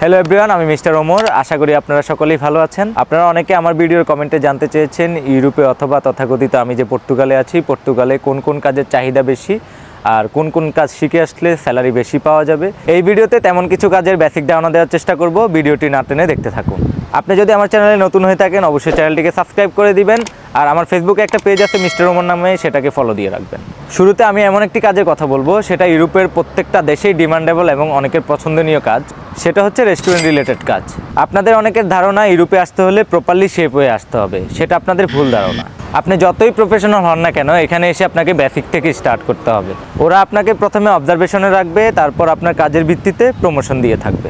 Hello everyone, আমি mister Omar. আশা করি আপনারা সকলেই ভালো আছেন। আপনারা অনেকে আমার ভিডিওর কমেন্টে জানতে চেয়েছেন ইউরোপে অথবা তথাকথিত আমি যে পর্তুগালে আছি, পর্তুগালে কোন কোন কাজের চাহিদা বেশি আর কোন কোন কাজ শিখে আসলে স্যালারি বেশি পাওয়া যাবে। এই ভিডিওতে তেমন কিছু কাজের বেসিক ধারণা দেওয়ার চেষ্টা করব। ভিডিওটি না টেনে দেখতে থাকুন। আপনি যদি আমার চ্যানেলে নতুন হয়ে থাকেন অবশ্যই চ্যানেলটিকে সাবস্ক্রাইব করে দিবেন, আর আমার ফেসবুকে একটা পেজ আছে মিস্টার ওমর নামে, সেটাকে ফলো দিয়ে রাখবেন। শুরুতে আমি এমন একটি কাজের কথা বলবো, সেটা ইউরোপের প্রত্যেকটা দেশেই ডিমান্ডেবল এবং অনেকের পছন্দনীয় কাজ। সেটা হচ্ছে রেস্টুরেন্ট রিলেটেড কাজ। আপনাদের অনেকের ধারণা ইউরোপে আসতে হলে প্রপারলি শেফ হয়ে আসতে হবে, সেটা আপনাদের ভুল ধারণা। আপনি যতই প্রফেশনাল হন না কেন, এখানে এসে আপনাকে বেসিক থেকে স্টার্ট করতে হবে। ওরা আপনাকে প্রথমে অবজারভেশনে রাখবে, তারপর আপনার কাজের ভিত্তিতে প্রমোশন দিয়ে থাকবে।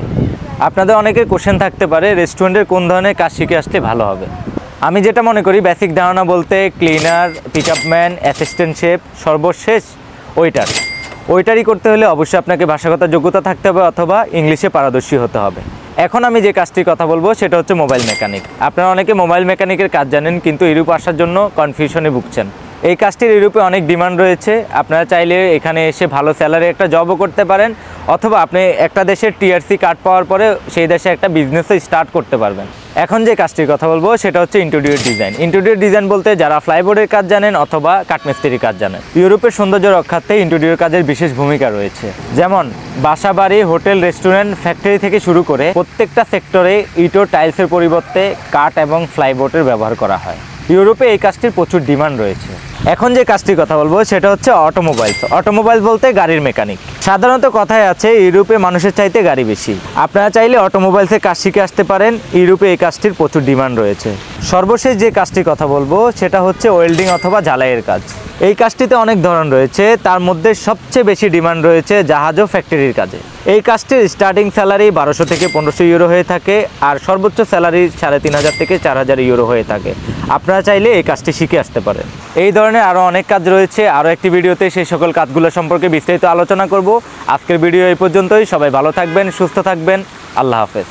আপনাদের অনেকের কোশ্চেন থাকতে পারে ওয়েস্টার্নের কোন ধরনের কাজ শিখে আসলে ভালো হবে। আমি যেটা মনে করি বেসিক ধারণা বলতে ক্লিনার, পিকআপম্যান, অ্যাসিস্ট্যান্ট শেফ, সর্বশেষ ওয়েটারই করতে হলে অবশ্যই আপনাকে ভাষাগত যোগ্যতা থাকতে হবে অথবা ইংলিশে পারদর্শী হতে হবে। এখন আমি যে কাজটির কথা বলবো সেটা হচ্ছে মোবাইল মেকানিক। আপনারা অনেকে মোবাইল মেকানিকের কাজ জানেন, কিন্তু ইউরোপ আসার জন্য কনফিউশনে ভুগছেন। এই কাজটির ইউরোপে অনেক ডিমান্ড রয়েছে। আপনারা চাইলে এখানে এসে ভালো স্যালারি একটা জবও করতে পারেন, অথবা আপনি একটা দেশের টিআরসি কার্ড পাওয়ার পরে সেই দেশে একটা বিজনেসও স্টার্ট করতে পারবেন। এখন যে কাজটির কথা বলবো সেটা হচ্ছে ইন্টেরিয়র ডিজাইন। ইন্টেরিয়র ডিজাইন বলতে যারা ফ্লাইবোর্ডের কাজ জানেন অথবা কাঠমিস্ত্রির কাজ জানেন। ইউরোপের সৌন্দর্য রক্ষার্থে ইন্টেরিয়র কাজের বিশেষ ভূমিকা রয়েছে। যেমন বাসা বাড়ি, হোটেল, রেস্টুরেন্ট, ফ্যাক্টরি থেকে শুরু করে প্রত্যেকটা সেক্টরে ইট ও টাইলসের পরিবর্তে কাঠ এবং ফ্লাইবোর্ডের ব্যবহার করা হয়। ইউরোপে এই কাজটির প্রচুর ডিমান্ড রয়েছে। এখন যে কাজটির কথা বলবো সেটা হচ্ছে অটোমোবাইল বলতে গাড়ির মেকানিক। সাধারণত কথায় আছে ইউরোপে মানুষের চাইতে গাড়ি বেশি। আপনারা চাইলে অটোমোবাইলসের কাজ শিখে আসতে পারেন। ইউরোপে এই কাজটির প্রচুর ডিমান্ড রয়েছে। সর্বশেষ যে কাজটির কথা বলবো সেটা হচ্ছে ওয়েল্ডিং অথবা ঝালাইয়ের কাজ। এই কাজটিতে অনেক ধরন রয়েছে, তার মধ্যে সবচেয়ে বেশি ডিমান্ড রয়েছে জাহাজ ও ফ্যাক্টরির কাজে। এই কাজটির স্টার্টিং স্যালারি 1200 থেকে 1500 ইউরো হয়ে থাকে, আর সর্বোচ্চ স্যালারি 3500 থেকে 4000 ইউরো হয়ে থাকে। আপনারা চাইলে এই কাজটি শিখে আসতে পারেন। এই ধরনের আরও অনেক কাজ রয়েছে। আরও একটি ভিডিওতে সেই সকল কাজগুলো সম্পর্কে বিস্তারিত আলোচনা করব। আজকের ভিডিও এই পর্যন্তই। সবাই ভালো থাকবেন, সুস্থ থাকবেন। আল্লাহ হাফেজ।